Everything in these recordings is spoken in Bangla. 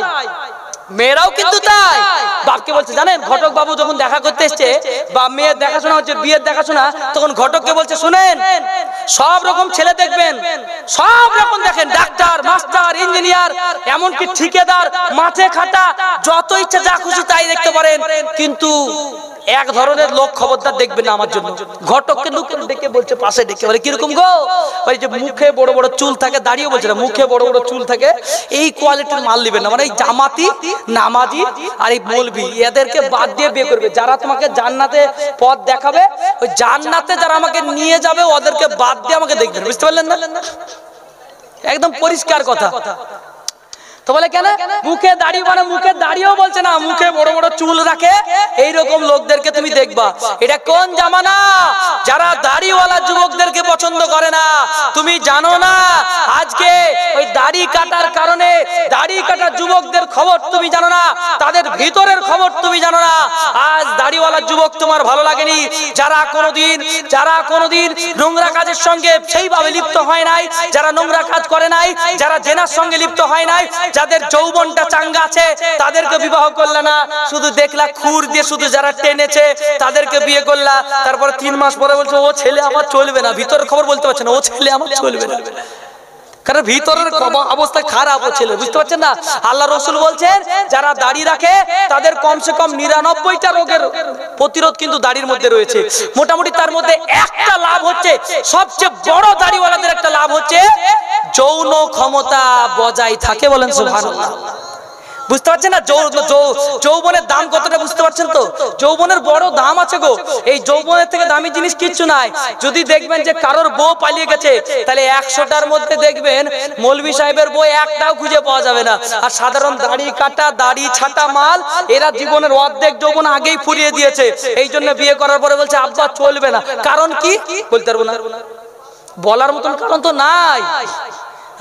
তাই, মেয়েরাও কিন্তু তাই। বাপকে বলছে জানেন, ঘটক বাবু যখন দেখা করতে এসছে বা মেয়ের দেখাশোনা হচ্ছে, বিয়ের দেখাশোনা, তখন ঘটককে বলছে শুনেন সব রকম ছেলে দেখবেন, সব রকম দেখেন, ডাক্তার, মাস্টার, ইঞ্জিনিয়ার, এমনকি ঠিকাদার, মাঠে খাটা, যত ইচ্ছা যা খুশি তাই দেখতে পারেন, কিন্তু এক ধরনের লোক খবরদার দেখবেন না আমার জন্য। ঘটককে লোক ডেকে বলছে, পাশে ডেকে বলে কিরকম গো, ওই যে মুখে বড় বড় চুল থাকে, দাঁড়িয়ে বলছে না, মুখে বড় বড় চুল থাকে, এই কোয়ালিটির মাল নেবেন না, মানে এই জামাতি, নামাজি আর এই মৌলবি, এদেরকে বাদ দিয়ে বিয়ে করবে। যারা তোমাকে জান্নাতে পথ দেখাবে, ওই জান্নাতে যারা আমাকে নিয়ে যাবে ওদেরকে বাদ দিয়ে আমাকে দেখবেন, বুঝতে পারলেন না? একদম পরিষ্কার কথা। তো বলে কেন মুখে দাড়ি, মানে মুখে দাড়িও বলছে না, মুখে বড় বড় চুল রাখে, এইরকম লোকদেরকে তুমি দেখবা। এটা কোন জামানা? যারা দাড়িওয়ালা যুবকদেরকে পছন্দ করে না। তুমি জানো না আজকে ওই দাড়ি কাটার কারণে, দাড়ি কাটা যুবকদের খবর তুমি জানো না, তাদের ভিতরের খবর তুমি জানো না। আজ দাড়িওয়ালা যুবক তোমার ভালো লাগেনি, যারা কোনোদিন নোংরা কাজের সঙ্গে সেইভাবে লিপ্ত হয় নাই, যারা নোংরা কাজ করে নাই, যারা জেনার সঙ্গে লিপ্ত হয় নাই, যাদের যৌবনটা চাঙ্গা আছে, তাদেরকে বিবাহ করলে না, শুধু দেখলা খুর দিয়ে শুধু যারা টেনেছে তাদেরকে বিয়ে করলা, তারপর 3 মাস পরে বলছো ও ছেলে আমার চলবে না, ভিতরের খবর বলতে পারছে না, ও ছেলে আমার চলবে না, কারণ ভিতরের অবস্থা খারাপ হচ্ছে, বুঝতে পারছেন না? আল্লাহ রসুল বলছেন যারা দাড়ি রাখে তাদের কমসে কম 99টা রোগের প্রতিরোধ কিন্তু দাড়ির মধ্যে রয়েছে। মোটামুটি তার মধ্যে একটা লাভ হচ্ছে, সবচেয়ে বড় দাড়িওয়ালাদের একটা লাভ হচ্ছে যৌন ক্ষমতা বজায় থাকে। বলেন সুবহানাল্লাহ। বুঝতে পারছেন না যৌবনের দাম কতটা? বুঝতে পারছেন তো? যৌবনের বড় দাম আছে গো। এই যৌবনের থেকে দামি জিনিস কিচ্ছু নাই। যদি দেখবেন যে কারোর বউ পালিয়ে গেছে, তাহলে 100টার মধ্যে দেখবেন মৌলভী সাহেবের বউ একটাও খুঁজে পাওয়া যাবে না। আর সাধারণ দাড়ি কাটা, দাড়ি ছাটা মাল, এরা জীবনের অর্ধেক যৌবন আগেই ফুরিয়ে দিয়েছে। এই জন্য বিয়ে করার পরে বলছে আব্বা চলবে না। কারণ কি বলতে পারবো না, বলার মতন কারণ তো নাই।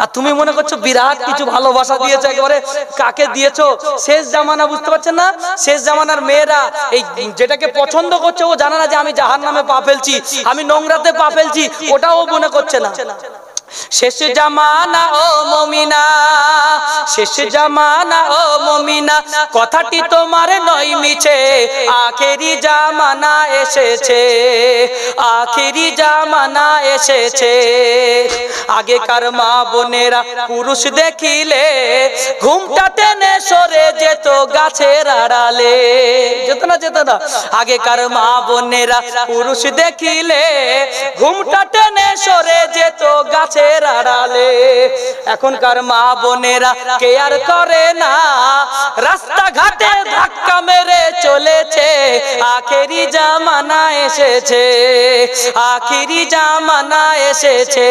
আর তুমি মনে করছো বিরাট কিছু ভালোবাসা দিয়েছো, একেবারে কাকে দিয়েছো? শেষ জামানা, বুঝতে পারছেন না? শেষ জামানার মেয়েরা এই যেটাকে পছন্দ করছে, ও জানে না যে আমি জাহান্নামে পা ফেলছি, আমি নোংরাতে পা ফেলছি, ওটাও মনে করছে না। শেষ জামানা ও মুমিনা, শেষ জামানা ও মুমিনা, কথাটি তোমার নয় মিছে, আখেরি জামানা এসেছে, আখেরি জামানা এসেছে। আগেকার মা বোনেরা পুরুষ দেখিলে ঘুমটা টেনে সরে যেত গাছের আড়ালে, যেত না। আগেকার মা বোনেরা পুরুষ দেখিলে ঘুমটা টেনে সরে যেত গাছের আড়ালে। এখনকার মা বোনেরা কেয়ার করে না, রাস্তাঘাটে ধাক্কা মেরে চলেছে, আখেরি জামানা এসেছে, আখেরি জামানা এসেছে।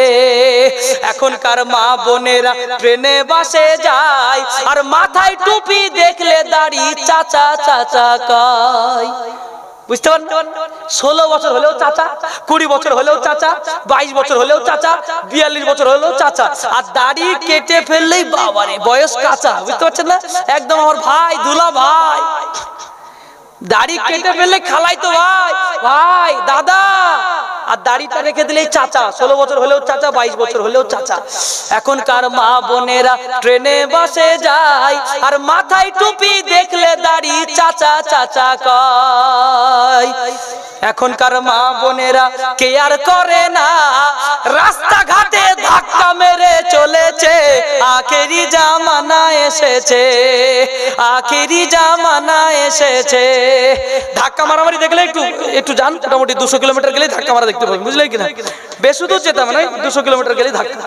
এখনকার মা বোনেরা ট্রেনে বাসে যায়, আর মাথায় টুপি দেখলে দাড়ি চাচা চাচা কয়। বুঝতে পারছেন? 16 বছর হলেও চাচা, 20 বছর হলেও চাচা, 22 বছর হলেও চাচা, 42 বছর হলেও চাচা, আর দাড়ি কেটে ফেললেই বাবারে বয়স কাঁচা। বুঝতে পারছেন না? একদম আমার ভাই, দুলা ভাই। দাড়ি কেটে ফেললে খালাই তো ভাই, ভাই দাদা, আর দাড়িটা রেখে দিলেই চাচা। 16 বছর হলেও চাচা, 22 বছর হলেও চাচা। এখনকার মা বোনেরা ট্রেনে বাসে যায়, আর মাথায় টুপি দেখলে দাড়ি চাচা চাচা কয়। এখনকার মা বোনেরা কেয়ার করে না, রাস্তাঘাটে ধাক্কা মেরে চলেছে, আখেরি জামানা এসেছে, আখেরি জামানা এসেছে। ধাক্কা মারামারি দেখলে একটু যান, মোটামুটি 200 কিলোমিটার গেলে ধাক্কা মারা দেখতে পাবেন, বুঝলেন কিনা? বেশি দূর যেতাম না, 200 কিলোমিটার গেলে ধাক্কা।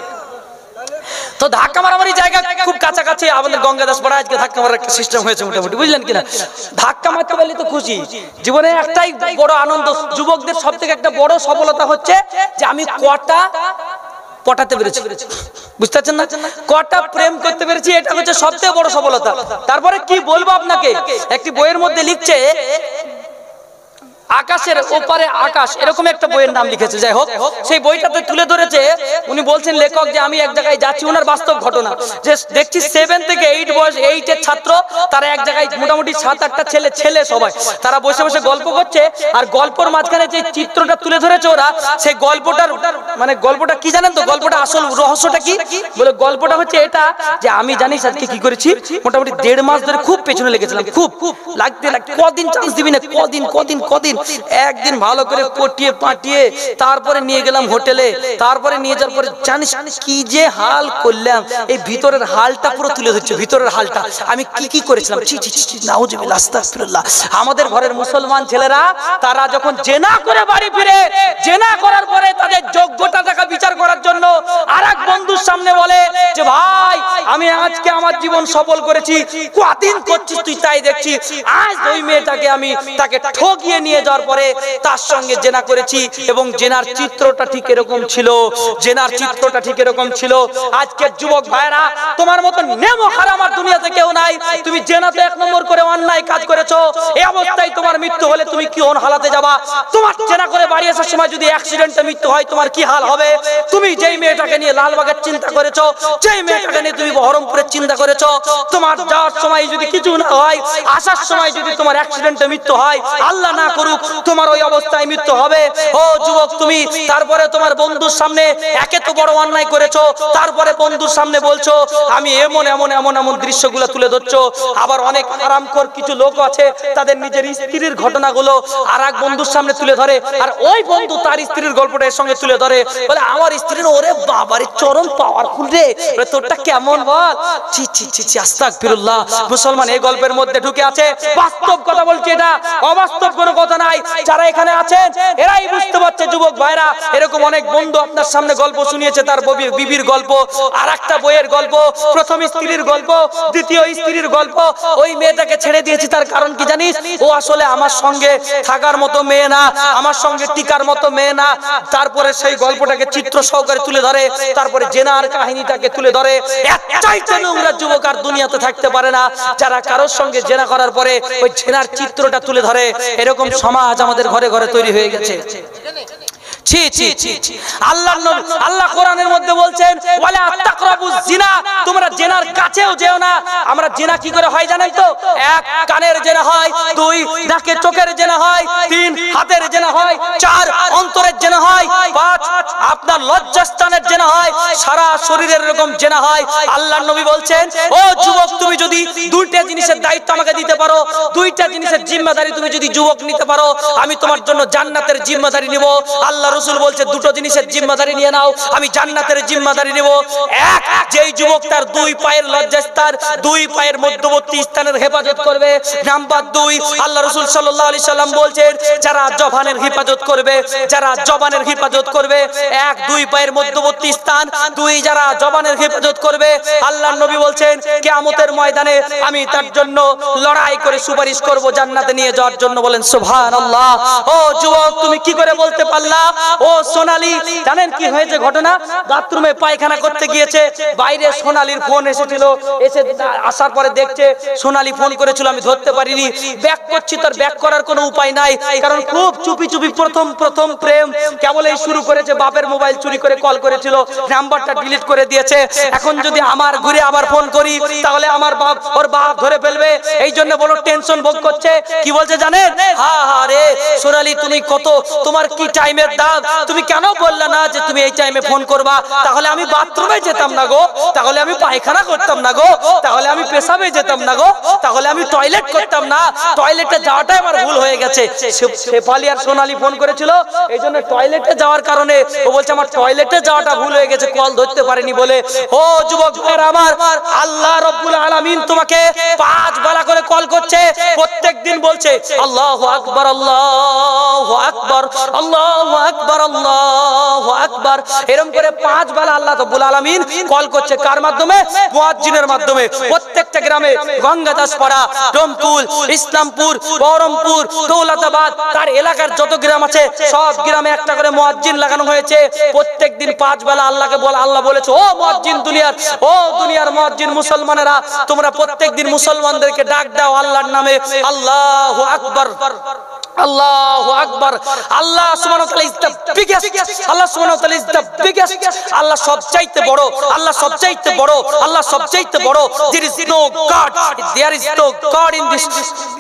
তো ধাক্কা মারামারি জায়গা খুব কাছাকাছি আমাদের গঙ্গাদাস পাড়া, আজকে ধাক্কা মারার একটা সিস্টেম হয়েছে মোটামুটি, বুঝলেন কিনা? ধাক্কা মারতে পারলে তো খুশি। জীবনে একটাই বড় আনন্দ, যুবকদের সব থেকে একটা বড় সফলতা হচ্ছে যে আমি কটা পটাতে পেরেছি। বুঝতে পারছেন না? কটা প্রেম করতে পেরেছি, এটা হচ্ছে সবথেকে বড় সফলতা। তারপরে কি বলবো আপনাকে, একটি বইয়ের মধ্যে লিখছে আকাশের ওপারে আকাশ, এরকম একটা বইয়ের নাম লিখেছে। যাই হোক, সেই বইটাতে তুলে ধরেছে, উনি বলছেন লেখক যে আমি এক জায়গায় যাচ্ছি, ওনার বাস্তব ঘটনা, যে দেখছি 7 থেকে 8 বয়স, 8 এর ছাত্র, তারা এক জায়গায় মোটামুটি 7-8টা ছেলে সবাই তারা বসে বসে গল্প করছে, আর গল্পের মাঝখানে যে চিত্রটা তুলে ধরেছে ওরা, সেই গল্পটার মানে গল্পটা কি জানেন তো? গল্পটা আসল রহস্যটা কি বলে, গল্পটা হচ্ছে এটা যে আমি জানিস আজকে কি করেছি, মোটামুটি 1.5 মাস ধরে খুব পেছনে লেগেছিলাম, খুব লাগতে কদিন চান্স দিবি না, কদিন একদিন ভালো করে পটিয়ে পাটিয়ে তারপরে নিয়ে গেলাম হোটেলে, তারপরে নিয়ে যাওয়ার পরে জানিস কি যে হাল করলাম, এই ভিতরের হালটা পুরো তুলে ধরছে, ভিতরের হালটা আমি কি করেছিলাম। নাউজুবিল্লাহ, আস্তাগফিরুল্লাহ। আমাদের ঘরের মুসলমান ছেলেরা তারা যখন জেনা করে বাড়ি ফিরে, জেনা করার পরে তাদের যোগ্যতাটাকে বিচার করার জন্য আরেক বন্ধুর সামনে বলে যে ভাই আমি আজকে আমার জীবন সফল করেছি, কদিন করছিস তুই তাই দেখছি, আজ ওই মেয়েটাকে আমি তাকে ঠকিয়ে নিয়ে যাওয়ার পরে তার সঙ্গে জেনা করেছি, এবং জেনার চিত্রটা ঠিক এরকম ছিল, জেনার চিত্রটা ঠিক এরকম ছিল। আজকের যুবক ভাইরা, তোমার মতো নেমো হারাম আর দুনিয়াতে কেউ নাই। তুমি জেনাতে 1 নম্বর করে অন্যায় কাজ করেছো, এই অবস্থায় তোমার মৃত্যু হলে তুমি কি হালাতে যাবা? তোমার জেনা করে বাড়ি আসার সময় যদি অ্যাক্সিডেন্টে মৃত্যু হয় তোমার কি হাল হবে? তুমি যেই মেয়েটাকে নিয়ে লালবাগের চিন্তা করেছো, যেই মেয়েটাকে নিয়ে তুমি বহরমপুরের চিন্তা করেছো, তোমার যাওয়ার সময় যদি কিছু না হয়, আসার সময় যদি তোমার অ্যাক্সিডেন্টে মৃত্যু হয়, আল্লাহ না করুক, তোমার ওই অবস্থায় মৃত্যু হবে। ও যুবক, তুমি তারপরে তোমার বন্ধুর সামনে একে তো বড় অন্যায় করেছো, তারপরে বন্ধুর সামনে বলছো আমি এমন এমন এমন এমন দৃশ্যগুলো তুলে ধরছো। আবার অনেক আরামকর কিছু লোক আছে, তাদের নিজের স্ত্রীর ঘটনাগুলো আর এক বন্ধুর সামনে তুলে ধরে, আর ওই বন্ধু তার স্ত্রীর গল্পটা এর সঙ্গে তুলে ধরে, বলে আমার স্ত্রীর ওরে বাবারে চরম পাওয়ারফুল রে, তোরটা কেমন বল। ছি ছি ছি ছি, আস্তাগফিরুল্লাহ। মুসলমান এই গল্পের মধ্যে ঢুকে আছে, বাস্তব কথা বলছি, এটা অবাস্তব কোনো কথা নাই। যারা এখানে আছেন এরাই বুঝতে পারছে যুবক ভাইরা, এরকম অনেক বন্ধু আপনার সামনে গল্প শুনিয়েছে, তার বিবির গল্প, আর একটা বইয়ের গল্প, প্রথম স্ত্রীর গল্প, দ্বিতীয় স্ত্রীর গল্প। ওই মেয়েটাকে ছেড়ে দিয়েছি তার কারণ কি জানিস? ও আসলে আমার সঙ্গে থাকার মতো মেয়ে না, আমার সঙ্গে টিকার মতো মেয়ে না। তারপরে সেই গল্পটাকে চিত্র সহকারে তুলে ধরে, তারপরে জেনার কাহিনীটাকে তুলে ধরে। চাইতে নোংরা যুবক আর দুনিয়াতে থাকতে পারে না, যারা কারোর সঙ্গে জেনা করার পরে ওই জেনার চিত্রটা তুলে ধরে। এরকম সমাজ আমাদের ঘরে ঘরে তৈরি হয়ে গেছে। ছি ছি ছি, আল্লাহ কোরআনের মধ্যে বলছেন ওয়ালা তাকরাবুজ জিনা, তোমরা জেনার কাছেও যেও না। আমরা জেনা কি করে হয় জানেন তো? 1 কানের জেনা হয়, 2 নাকে চোখের জেনা হয়, 3 হাতের জেনা হয়, 4 অন্তরের জেনা হয়, 5 আপনার লজ্জাস্থানের জেনা হয়, সারা শরীরের এরকম জেনা হয়। আল্লাহর নবী বলছেন ও যুবক, তুমি যদি 2টা জিনিসের দায়িত্ব আমাকে দিতে পারো, 2টা জিনিসের জিম্মাদারি তুমি যদি যুবক নিতে পারো, আমি তোমার জন্য জান্নাতের জিম্মাদারি নিব। আল্লাহ রাসূল বলছে 2টো জিনিসের জিম্মাদারি নিয়ে নাও, আমি জান্নাতের জিম্মাদারি নেব। 1, যেই যুবক তার 2 পায়ের লজ্জাস্থান, 2 পায়ের মধ্যবর্তী স্থানের হেফাজত করবে। নাম্বার 2, আল্লাহ রাসূল সাল্লাল্লাহু আলাইহি সাল্লাম বলছেন যারা জবানের হেফাজত করবে, যারা জবানের হেফাজত করবে, 1 2 পায়ের মধ্যবর্তী স্থান, 2 যারা জবানের হেফাজত করবে, আল্লাহর নবী বলছেন কিয়ামতের ময়দানে আমি তার জন্য লড়াই করে সুপারিশ করব জান্নাতে নিয়ে যাওয়ার জন্য। বলেন সুবহানাল্লাহ। ও যুবক, তুমি কি করে বলতে পারলা? ও সোনালী, জানেন কি হয়েছে ঘটনা? বাথরুমে পায়খানা করতে গিয়েছে, বাইরে সোনালীর ফোন এসেছিল, এসে আসার পরে দেখছে সোনালী ফোন করেছিল, আমি ধরতে পারিনি, ব্যাক করছি, তার ব্যাক করার কোনো উপায় নাই, কারণ খুব চুপি চুপি প্রথম প্রেম কেবলই শুরু করেছে, বাপের মোবাইল চুরি করে কল করেছিল, নাম্বারটা ডিলিট করে দিয়েছে। এখন যদি আমার ঘুরে আবার ফোন করি তাহলে আমার বাপ ওর বাপ ধরে ফেলবে, এই জন্য বড় টেনশন ভোগ করছে। কি বলছে জানেন? হা রে সোনালী, তুমি কত, তোমার কি টাইমের দাম, তুমি কেন বললে না যে তুমি এই টাইমে ফোন করবা? তাহলে আমি বাথরুমে যেতাম না গো, তাহলে আমি পায়খানা করতাম না গো, তাহলে আমি পেশাবে যেতাম না গো, তাহলে আমি টয়লেট করতাম না, টয়লেটে যাওয়াটাই আমার ভুল হয়ে গেছে। শেফালি আর সোনালী ফোন করেছিল, এই জন্য টয়লেটে যাওয়ার কারণে ও বলছে আমার টয়লেটে যাওয়াটা ভুল হয়ে গেছে, কল ধরতে পারেনি বলে। ও যুবক ভাইরা আমার, আল্লাহ রাব্বুল আলামিন তোমাকে 5 বেলা করে কল করছে, প্রত্যেকদিন বলছে আল্লাহু আকবার, আল্লাহু আকবার, আল্লাহু আকবার, আল্লাহু আকবার, এরকম করে 5 বেলা আল্লাহ রাব্বুল আলামিন কল করছে। কার মাধ্যমে? মুয়াজ্জিনের মাধ্যমে। প্রত্যেকটা গ্রামে, গঙ্গাদাসপাড়া, ডোমকুল, ইসলামপুর, বহরমপুর, দৌলতাবাদ, তার এলাকার যত গ্রাম আছে সব গ্রামে একটা করে মুয়াজ্জিন লাগানো হয়েছে। প্রত্যেকদিন 5 বেলা আল্লাহকে বলে, আল্লাহ বলেছে ও মুয়াজ্জিন দুনিয়ার মুয়াজ্জিন মুসলমানেরা, তোমরা প্রত্যেকদিন মুসলমানদেরকে ডাক দাও আল্লাহর নামে, আল্লাহু আকবার, Allahu Akbar. Allah subhanahu wa ta'ala is the biggest. Allah subhanahu wa ta'ala is the biggest. Allah সবচাইতে বড়, Allah সবচাইতে বড়, Allah সবচাইতে বড়। There is no God, there is no God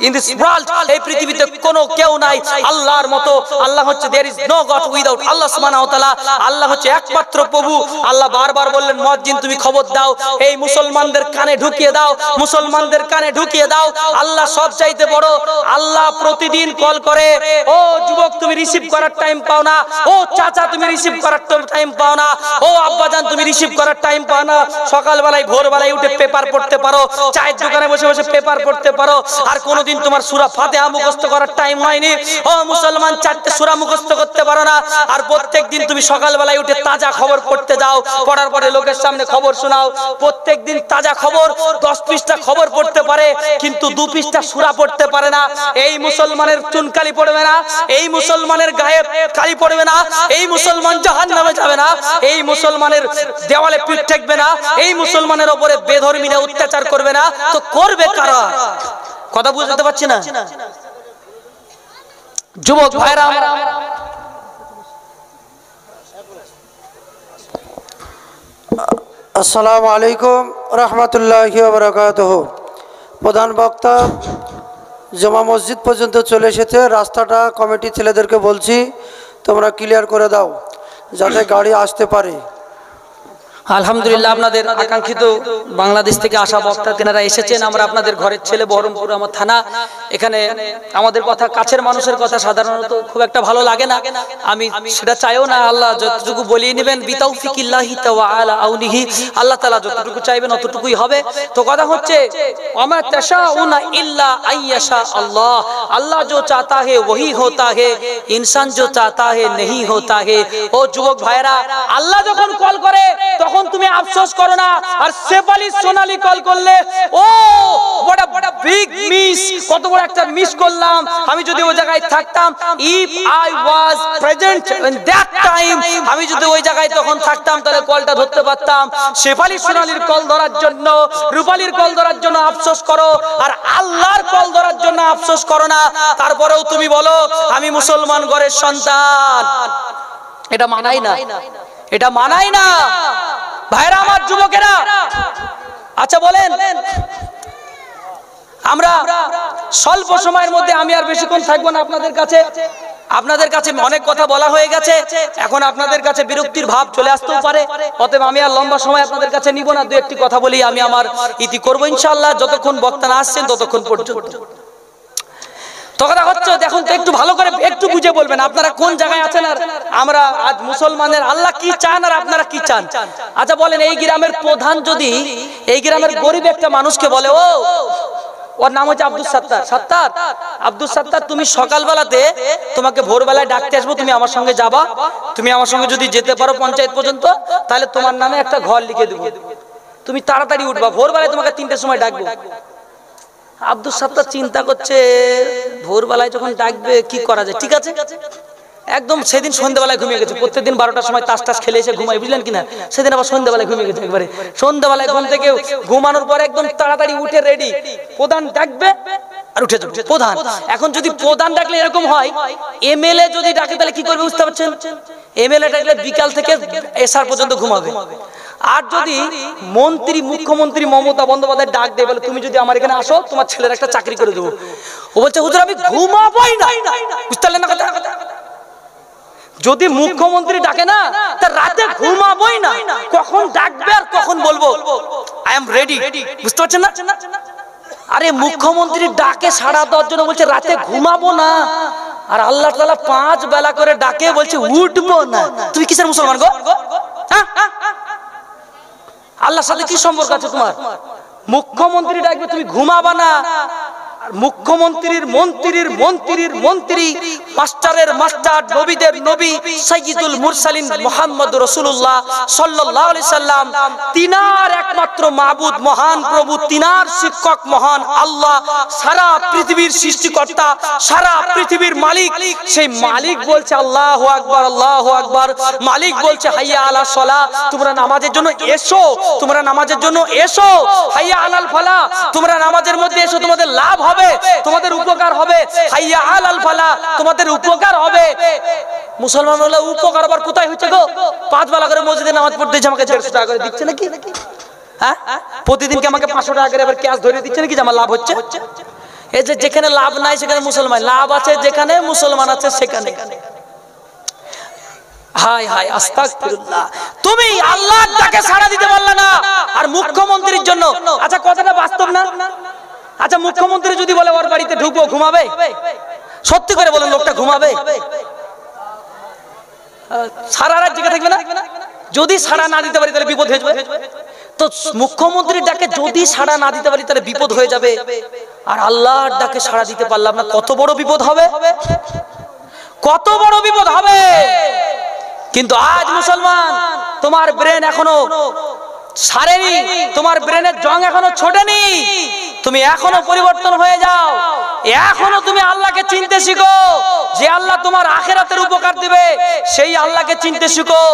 in this world. এই পৃথিবীতে কোনো কেউ নাই আল্লাহর মতো। আল্লাহ হচ্ছে there is no God without Allah subhanahu wa ta'ala. আল্লাহ হচ্ছে একমাত্র প্রভু। আল্লাহ বারবার বললেন মুয়াজ্জিন তুমি খবর দাও, এই মুসলমানদের কানে ঢুকিয়ে দাও, মুসলমানদের কানে ঢুকিয়ে দাও, আল্লাহ সবচাইতে বড়। আল্লাহ প্রতিদিন কল করে, ও যুবক তুমি রিসিভ করার টাইম পাও না, ও চাচা তুমি রিসিভ করার টাইম পাও না, ও আব্বাজান তুমি রিসিভ করার টাইম পাও না। সকালবেলায় ভোরবেলায় উঠে পেপার পড়তে পারো, চায়ের দোকানে বসে বসে পেপার পড়তে পারো, আর কোনোদিন তোমার সূরা ফাতিহা মুখস্থ করার টাইম হয়নি। ও মুসলমান চারটে সূরা মুখস্থ করতে পারো না, আর প্রত্যেকদিন তুমি সকালবেলায় উঠে তাজা খবর পড়তে যাও, পড়ার পরে লোকের সামনে খবর শোনাও। প্রত্যেকদিন তাজা খবর 10 পৃষ্ঠা খবর পড়তে পারে, কিন্তু 2 পৃষ্ঠা সূরা পড়তে পারে না। এই মুসলমানের চুনকালি পড়বে না, এই মুসলমানের গায়ে কালি পড়বে না, এই মুসলমান জাহান্নামে যাবে না, এই মুসলমানের দেওয়ালে পিঠ ঠেকবে না, এই মুসলমানের উপরে বেধর্মীরা অত্যাচার করবে না, তো করবে কারা? কথা বুঝতে পারছি না যুবক ভাইরা আমার। আসসালামু আলাইকুম রহমতুল্লাহি ওয়া বারাকাতুহু। প্রধান বক্তা জমা মসজিদ পর্যন্ত চলে এসেছে, রাস্তাটা কমিটি ছেলেদেরকে বলছি তোমরা ক্লিয়ার করে দাও যাতে গাড়ি আসতে পারে। আলহামদুলিল্লাহ, আপনাদের আকাঙ্ক্ষিত বাংলাদেশ থেকে আসা বক্তা তেনারা এসেছেন। আমরা আপনাদের ঘরের ছেলে, বহরমপুর আমার থানা। এখানে আমাদের কথা, কাছের মানুষের কথা সাধারণত খুব একটা ভালো লাগে না, আমি সেটা চাইও না। আল্লাহ যতটুকু বলিয়ে নেবেন বিতাউফিকিল্লাহি তাআলা আউনিহি, আল্লাহ তাআলা যতটুকু চাইবেন অতটুকুই হবে। তো কথা হচ্ছে ওয়ামা তাশাউনা ইল্লা আইয়াশা আল্লাহ, আল্লাহ जो चाहता है वही होता है, इंसान जो चाहता है नहीं होता है। ও যুবক ভাইরা, আল্লাহ যখন কল করে তখন তুমি আফসোস করো না, আর শেফালি সোনালি কল করলে ও বড় বড় বিগ মিস, কত বড় একটা মিস করলাম। আমি যদি ওই জায়গায় থাকতাম, if I was present in that time, আমি যদি ওই জায়গায় তখন থাকতাম তাহলে কলটা ধরতে পারতাম। শেফালি সোনালির কল ধরার জন্য, রূপালির কল ধরার জন্য আফসোস করো, আর আল্লাহর কল ধরার জন্য আফসোস করো না। তারপরেও তুমি বলো আমি মুসলমান ঘরের সন্তান, এটা মানাই না, এটা মানাই না ভাইরা আমার, যুবকেরা। আচ্ছা বলেন, আমরা স্বল্প সময়ের মধ্যে, আমি আর বেশিক্ষণ থাকবো না আপনাদের কাছে। আপনাদের কাছে অনেক কথা বলা হয়ে গেছে, এখন আপনাদের কাছে বিরক্তির ভাব চলে আসতেও পারে, অতএব আমি আর লম্বা সময় আপনাদের কাছে নিব না। 2-1টি কথা বলি আমি আমার ইতি করবো ইনশাআল্লাহ, যতক্ষণ বক্তা না আসছেন ততক্ষণ পর্যন্ত। তো কথা হচ্ছে, দেখুন তো একটু ভালো করে একটু বুঝে বলবেন আপনারা কোন জায়গায় আছেন, আর আমরা আজ মুসলমানের আল্লাহ কি চান আর আপনারা কি চান। আচ্ছা বলেন, এই গ্রামের প্রধান যদি এই গ্রামের গরিব একটা মানুষকে বলে, ও ওর নাম হচ্ছে আব্দুল সাত্তার, আব্দুল সাত্তার, তুমি সকালবেলাতে তোমাকে ভোরবেলায় ডাকতে আসবো, তুমি আমার সঙ্গে যাবা, তুমি আমার সঙ্গে যদি যেতে পারো পঞ্চায়েত পর্যন্ত, তাহলে তোমার নামে একটা ঘর লিখে দেবো, তুমি তাড়াতাড়ি উঠবা, ভোরবেলায় তোমাকে 3টের সময় ডাকবো। আব্দুল সাত্তার চিন্তা করছে, ভোরবেলায় যখন ডাকবে কি করা যায়, ঠিক আছে। একদম সেদিন সন্ধ্যাবেলায় ঘুমিয়ে গেছে, প্রত্যেকদিন 12টার সময় তাস টাস খেলে এসে ঘুমায়, বুঝলেন কিনা। সেদিন আবার সন্ধ্যাবেলায় ঘুমিয়ে গেছে, একবারে সন্ধ্যাবেলায় ঘুম থেকে ঘুমানোর পর একদম তাড়াতাড়ি উঠে রেডি, প্রধান ডাকবে আর উঠে যাবে প্রধান। এখন যদি প্রধান ডাকলে এরকম হয়, এমএলএ যদি ডাকে তাহলে কি করবে বুঝতে পারছেন। এমএলএ ডাকলে বিকাল থেকে এসার পর্যন্ত ঘুমাবে। আর যদি মন্ত্রী, মুখ্যমন্ত্রী মমতা বন্দ্যোপাধ্যায় ডাক দেয়, বলে তুমি যদি আমার এখানে আসো তোমার ছেলের একটা চাকরি করে দেবো, ও বলছে হুজুর আমি ঘুমাবোই না, বুঝতে পারলেন না কথা। যদি মুখ্যমন্ত্রী ডাকে না, তা রাতে ঘুমাবোই না, কখন ডাকবে আর কখন বলবো আই এম রেডি, বুঝতে পারছেন না। আরে মুখ্যমন্ত্রী ডাকে সাড়া দেওয়ার জন্য বলছে রাতে ঘুমাবো না, আর আল্লাহ তাআলা 5 বেলা করে ডাকে বলছে উঠবো না। তুমি কিসের মুসলমান গো? আল্লাহর সাথে কি সম্পর্ক আছে তোমার? মুখ্যমন্ত্রী ডাকবে তুমি ঘুমাবা না, আর মুখ্যমন্ত্রীর মন্ত্রীর মন্ত্রীর মন্ত্রী, মাস্টারের মাস্টার, নবীদের নবী সাইয়্যিদুল মুরসালিন মুহাম্মদুর রাসূলুল্লাহ সাল্লাল্লাহু আলাইহি সাল্লাম, তিনার একমাত্র মাবুদ মহান প্রভু, তিনার শিক্ষক মহান আল্লাহ, সারা পৃথিবীর সৃষ্টিকর্তা, সারা পৃথিবীর মালিক। সেই মালিক বলছে আল্লাহু আকবার, আল্লাহু আকবার। মালিক বলছে হাইয়া আলাস সালাহ, তোমরা নামাজের জন্য এসো, তোমরা নামাজের জন্য এসো। হাইয়া আলাল ফালাহ, তোমরা নামাজের মধ্যে এসো, তোমাদের লাভ হবে। হবে, তোমাদের উপকার হবে। হাইয়া আলাল ফালাহ, তোমাদের উপকার হবে। মুসলমান হলে উপকার আবার কোথায় হচ্ছে গো? 5 বেলা করে মসজিদে নামাজ পড়তে আমাকে 150 টাকা করে দিচ্ছে নাকি? হ্যাঁ, প্রতিদিন কি আমাকে 500 টাকা করে এবার ক্যাশ ধরে দিচ্ছে নাকি যে আমার লাভ হচ্ছে? এই যে যেখানে লাভ নাই সেখানে মুসলমান, লাভ আছে যেখানে মুসলমান আছে সেখানে। হাই হাই আস্তাগফিরুল্লাহ। তুমি আল্লাহর ডাকে সাড়া দিতে পারলে না, আর মুখ্যমন্ত্রীর জন্য, আচ্ছা কথাটা বাস্তব না? আচ্ছা মুখ্যমন্ত্রী যদি বলে ওর বাড়িতে ঢুকবো, ঘুমাবে? সত্যি করে বলেন, লোকটা ঘুমাবে? সারা রাত জেগে থাকবে না? যদি সাড়া না দিতে পারি তাহলে বিপদ হয়ে যাবে। তো মুখ্যমন্ত্রীর ডাকে যদি সাড়া না দিতে পারি তাহলে বিপদ হয়ে যাবে, আর আল্লাহর ডাকে সাড়া দিতে পারলাম না, কত বড় বিপদ হবে, কত বড় বিপদ হবে। কিন্তু আজ মুসলমান, তোমার ব্রেন এখনো সারেনি, তোমার ব্রেনের জং এখনো ছোটেনি, তুমি এখনো পরিবর্তন হয়ে যাও, এখনো তুমি আল্লাহকে চিনতে শিখো, যে আল্লাহ তোমার আখিরাতের উপকার দিবে সেই আল্লাহকে চিনতে শিখো।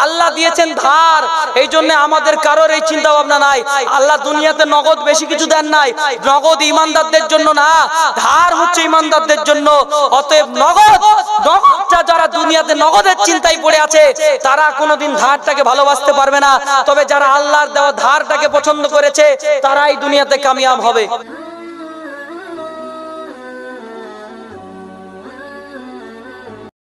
আল্লাহ দিয়েছেন ধার, এই জন্য আমাদের কারোর এই চিন্তা ভাবনা নাই। আল্লাহ দুনিয়াতে নগদ বেশি কিছু দেন নাই, নগদ ইমানদারদের জন্য না, ধার হচ্ছে ইমানদারদের জন্য। অতএব নগদটা যারা দুনিয়াতে নগদের চিন্তায় পড়ে আছে তারা কোনোদিন ধারটাকে ভালোবাসতে পারবে না। তবে যারা আল্লাহর দেওয়া ধারটাকে পছন্দ করেছে তারাই দুনিয়াতে কামিয়াব হবে।